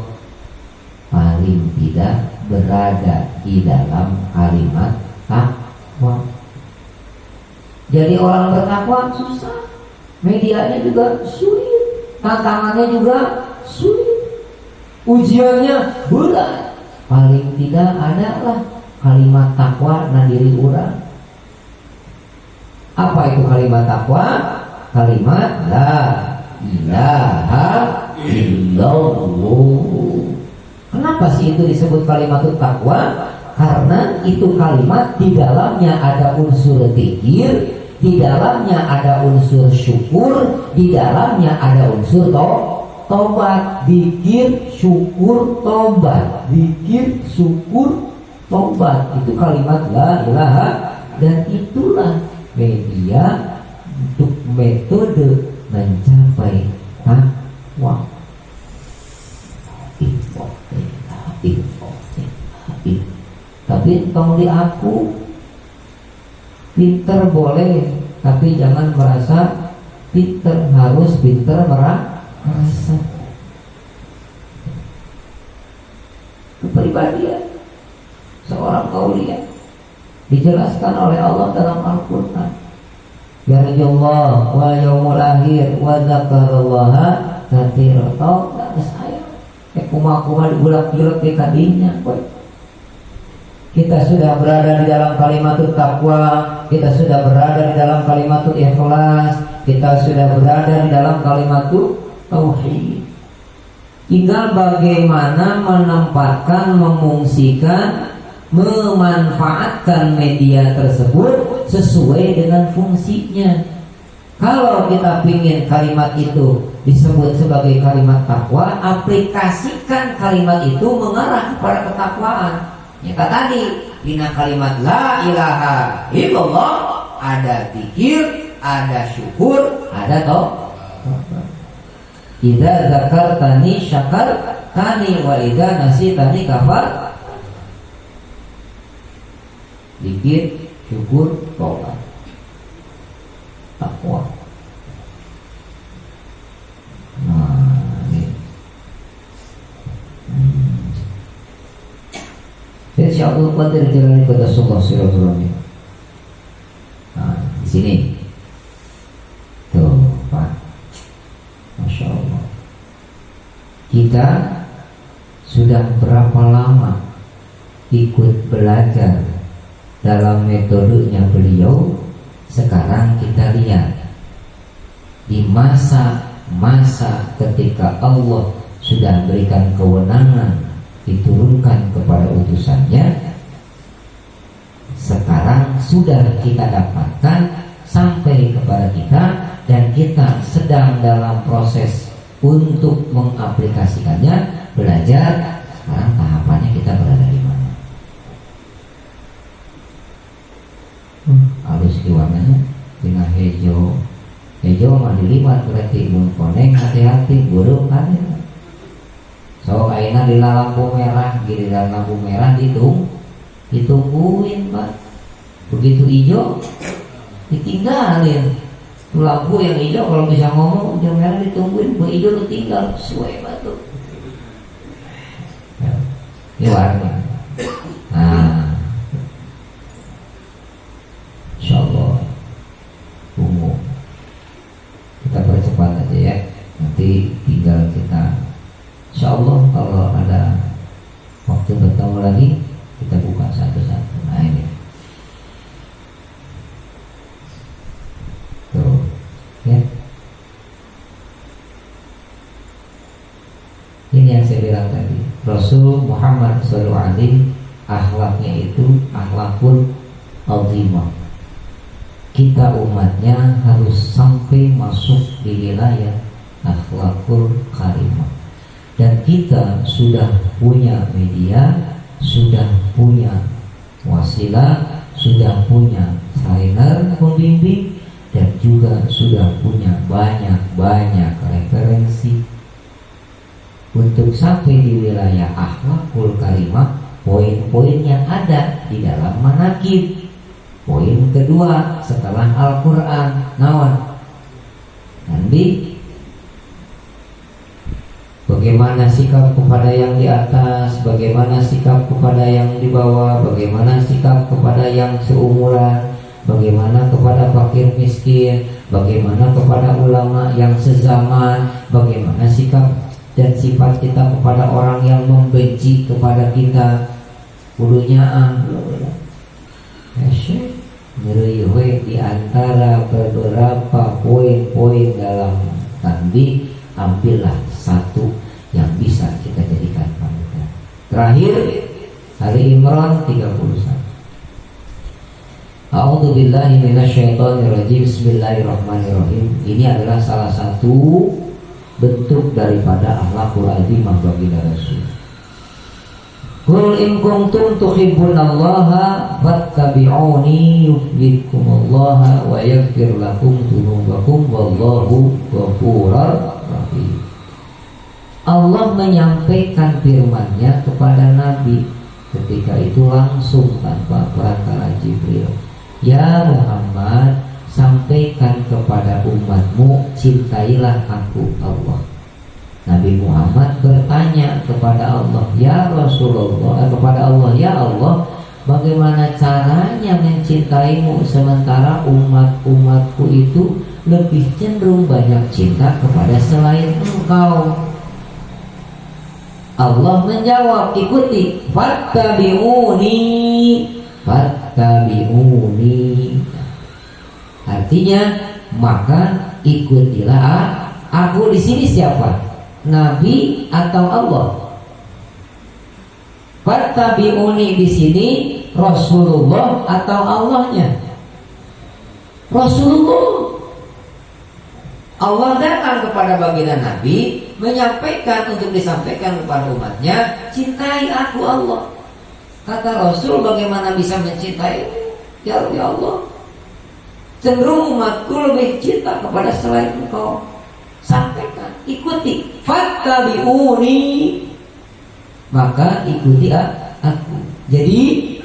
Speaker 1: paling tidak berada di dalam kalimat takwa. Jadi orang bertakwa susah, medianya juga sulit, tantangannya juga sulit, ujiannya berat. Paling tidak adalah kalimat takwa na diri urang. Apa itu kalimat takwa? Kalimat la ilaha illallah. Kenapa sih itu disebut kalimat takwa? Karena itu kalimat di dalamnya ada unsur dzikir, di dalamnya ada unsur syukur, di dalamnya ada unsur tobat. Dzikir, syukur, tobat. Dzikir, syukur, tobat. Itu kalimat la ilaha. Dan itulah media untuk metode mencapai takwa. Tapi tong di aku pinter boleh, tapi jangan merasa pinter, harus pinter merasa. Kepribadian seorang aulia dijelaskan oleh Allah dalam Al-Quran. Yarjullah wa yaumul akhir wa dzakarallaha katsiran. Tau enggak saya? Kumaha digulak-gulak di kadinya. Kita sudah berada di dalam kalimatul takwa, kita sudah berada di dalam kalimatul ikhlas, kita sudah berada di dalam kalimatul tauhid. Tinggal bagaimana menempatkan, memungsikan, memanfaatkan media tersebut sesuai dengan fungsinya. Kalau kita ingin kalimat itu disebut sebagai kalimat takwa, aplikasikan kalimat itu mengarah kepada ketakwaan. Ya tadi, dina kalimat la ilaha illallah ada zikir, ada syukur, ada taubat. Idza zakartani syakartani wa idza nasitani kafar. Zikir, syukur, taubat, takwa. Nah, ini. Insya Allah pada jalan kepada Allah silaturahmi. Nah, di sini. Tuh, Pak. Masya Allah. Kita sudah berapa lama ikut belajar dalam metodenya beliau. Sekarang kita lihat di masa ketika Allah sudah berikan kewenangan diturunkan kepada utusannya, sekarang sudah kita dapatkan sampai kepada kita, dan kita sedang dalam proses untuk mengaplikasikannya, belajar. Sekarang tahapannya kita berada di mana? Halus diwarnanya dengan hijau mah dilipat berarti mun koneng, hati-hati burung kan. So ayeuna di lampu merah, giliran lampu merah ditungguin Pak. Begitu hijau ditinggalin. Lampu yang hijau kalau bisa ngomong, yang merah ditungguin, bu hijau lu tinggal sesuai batu. Ini warna. Nah, insyaallah ungu. Kita percepat aja ya. Nanti tinggal kita, insyaallah kalau ada waktu bertemu lagi, kita buka satu-satu. Nah ini. Tuh, ya. Ini yang saya bilang tadi. Rasul Muhammad SAW akhlaknya itu akhlakul azimah. Kita umatnya harus sampai masuk di wilayah akhlakul karimah. Dan kita sudah punya media, sudah punya wasilah, sudah punya trainer pembimbing, dan juga sudah punya banyak referensi untuk sampai di wilayah akhlakul karimah. Poin-poin yang ada di dalam manaqib. Poin kedua setelah Al-Quran, nawan nanti bagaimana sikap kepada yang di atas, bagaimana sikap kepada yang di bawah, bagaimana sikap kepada yang seumuran, bagaimana kepada fakir miskin, bagaimana kepada ulama yang sezaman, bagaimana sikap dan sifat kita kepada orang yang membenci kepada kita. Ulunya di antara beberapa poin-poin dalam tanbih, ambillah satu yang bisa kita jadikan panutan. Terakhir, Ali Imran 31. A'udzubillahi minasyaitonirrajim. Bismillahirrahmanirrahim. Ini adalah salah satu bentuk daripada akhlakul azimah baginda Rasul. Qul in kuntum tuhibbunallaha fattabi'uni yuhibbukumullah wa yaghfir lakum dzunubakum wallahu ghafurur rahim. Allah menyampaikan firman-Nya kepada Nabi ketika itu langsung tanpa perantara Jibril. Ya Muhammad, sampaikan kepada umatmu, cintailah aku Allah. Nabi Muhammad bertanya kepada Allah, ya Rasulullah, kepada Allah, ya Allah, bagaimana caranya mencintaimu sementara umat-umatku itu lebih cenderung banyak cinta kepada selain engkau? Allah menjawab, ikuti, fattabi'uni, fattabi'uni. Artinya, maka ikutilah aku. Di sini siapa? Nabi atau Allah? Fattabi'uni di sini Rasulullah atau Allahnya? Rasulullah. Allah datang kepada baginda Nabi menyampaikan untuk disampaikan kepada umatnya, cintai aku Allah. Kata Rasul, bagaimana bisa mencintai? Ya Allah, cenderung umatku lebih cinta kepada selain engkau. Sampaikan, ikuti, fattabi'uni, maka ikuti aku. Jadi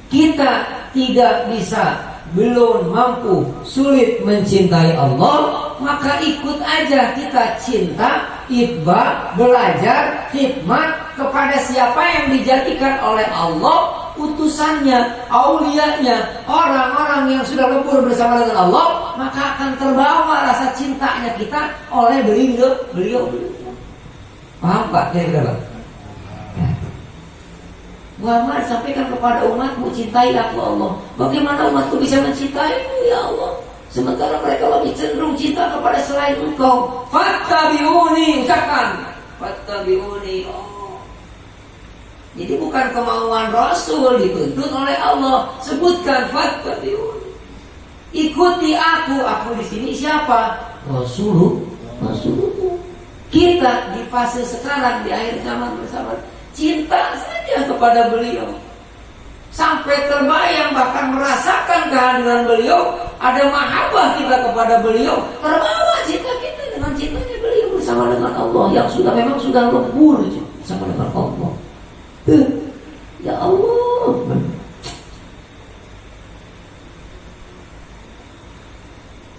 Speaker 1: kita tidak bisa, belum mampu, sulit mencintai Allah, maka ikut aja kita cinta, itba, belajar, khidmat kepada siapa yang dijadikan oleh Allah utusannya, aulianya, orang-orang yang sudah lebur bersama dengan Allah, maka akan terbawa rasa cintanya kita oleh beliau. Paham Pak? Kira-kira Pak? Muhammad, sampaikan kepada umatmu, cintai aku Allah. Bagaimana umatku bisa mencintaimu ya Allah, sementara mereka lebih cenderung cinta kepada selain engkau. Fattabi'uni, ucapkan fattabi'uni. Jadi bukan kemauan Rasul, dituntut oleh Allah. Sebutkan fattabi'uni, ikuti aku. Aku di sini siapa? Rasulullah. Kita di fase sekarang, di akhir zaman bersama, cinta saja kepada beliau, sampai terbayang, bahkan merasakan kehadiran beliau, ada mahabbah kita kepada beliau, terbawa cinta kita dengan cintanya beliau bersama dengan Allah yang memang sudah lebur bersama dengan Allah. Ya Allah,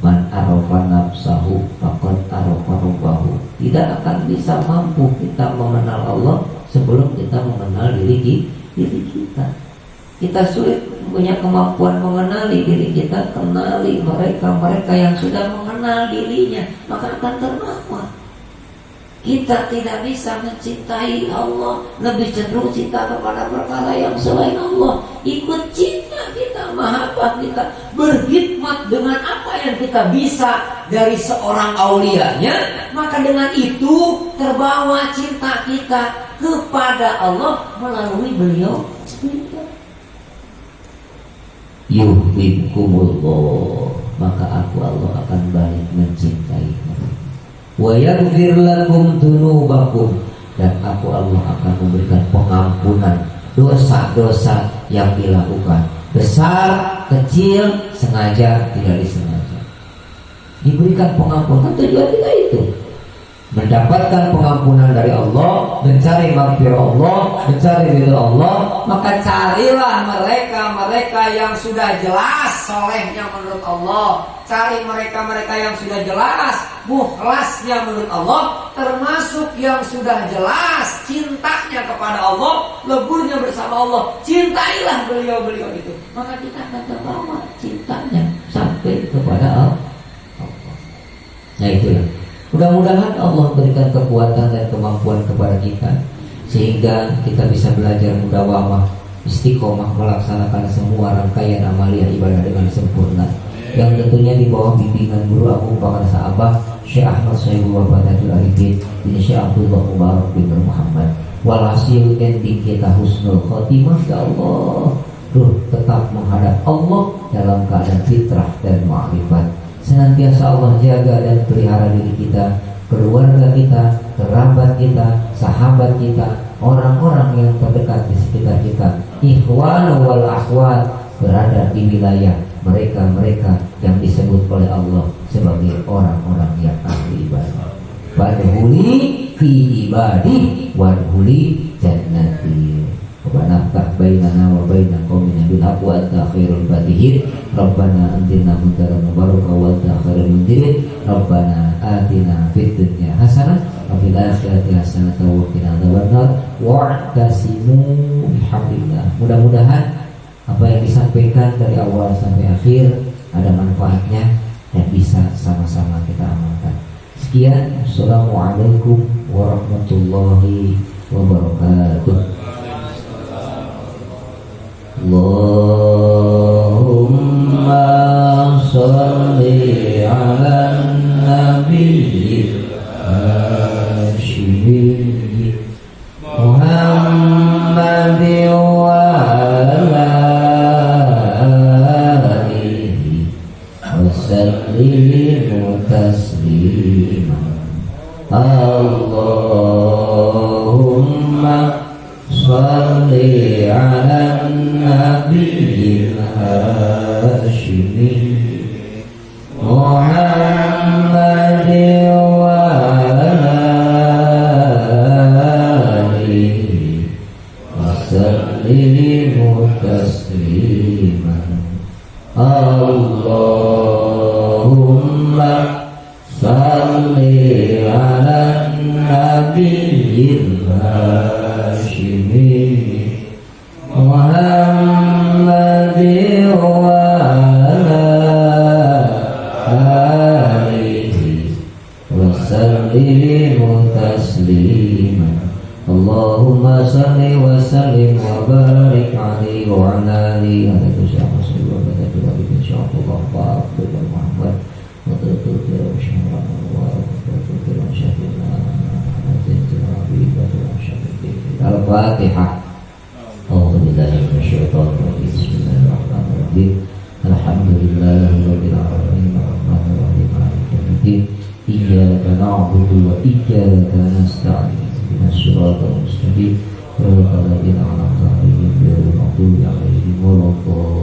Speaker 1: man arafa nafsahu faqad arafa rabbahu. Tidak akan bisa mampu kita mengenal Allah sebelum kita mengenal diri kita. Kita sulit punya kemampuan mengenali diri kita, kenali mereka yang sudah mengenal dirinya, maka akan terbawa. Kita tidak bisa mencintai Allah, lebih cenderung cinta kepada perkara yang selain Allah. Ikut cinta kita, mahabbah kita, berkhidmat dengan apa yang kita bisa dari seorang aulianya, maka dengan itu terbawa cinta kita kepada Allah melalui beliau. Yuhibbukumullah, maka aku Allah akan balik mencintai mereka. Wa yaghfir lakum dzunubakum, dan aku Allah akan memberikan pengampunan dosa-dosa yang dilakukan, besar, kecil, sengaja, tidak disengaja. Diberikan pengampunan, tujuan kita itu mendapatkan pengampunan dari Allah, mencari maghfirah Allah, mencari ridha Allah. Maka carilah mereka yang sudah jelas solehnya menurut Allah, cari mereka yang sudah jelas mukhlasnya menurut Allah, termasuk yang sudah jelas cintanya kepada Allah, leburnya bersama Allah. Cintailah beliau itu, maka kita akan terbawa cintanya sampai kepada Allah. Nah itulah, mudah-mudahan Allah berikan kekuatan dan kemampuan kepada kita, sehingga kita bisa belajar mudawamah, istiqomah melaksanakan semua rangkaian amalia ibadah dengan sempurna, yang tentunya di bawah bimbingan guru Abu Bakar Sa'abah Syekh Ahmad Sayyidul Wafadatul Arifin bin Syekh Abdullah Mubarak bin Muhammad. Walhasil ending kita husnul khotimah, ya Allah, tetap menghadap Allah dalam keadaan fitrah dan ma'rifat. Senantiasa Allah jaga dan pelihara diri kita, keluarga kita, kerabat kita, sahabat kita, orang-orang yang terdekat di sekitar kita, ikhwan wal akhwat, berada di wilayah mereka yang disebut oleh Allah sebagai orang-orang yang ahli ibadah. Wadhuli fi ibadi wadhuli jannati. Rabbana aftah bainana wa baina qaumina bil haqq wa anta khairul fatihin. Rabbana anzilna mudzaran mubaraka wa anta khairul munzirin. Rabbana atina fid dunya hasanah wa fil akhirati hasanah wa qina adzabannar. Wa'tasimu bihablillah. Mudah-mudahan apa yang disampaikan dari awal sampai akhir ada manfaatnya dan bisa sama-sama kita amalkan. Sekian, assalamualaikum warahmatullahi wabarakatuh. Allahumma sholli ala nabiyyi Hashimi Muhammadin wa ala alihi wa sallim تسليما اللهم صل على النبي الهاشمي محمد وعلى آله وسلم تسليما اللهم صل على النبي الهاشمي محمد وعلى آله وسلم تسليما اللهم صل وسلم وبارك عليه وعلى آله وصحبه وسلم إن شاء الله محمد Al-Fatihah. A'udzubillahi minasyaitonir rajim. Bismillahirrahmanirrahim. Alhamdulillahirabbil alamin arrahmanir rahim maliki yaumiddin. Iyyaka na'budu wa iyyaka nasta'in. Ihdinas siratal mustaqim. Shiratal ladzina an'amta 'alaihim ghairil maghdubi 'alaihim waladdallin.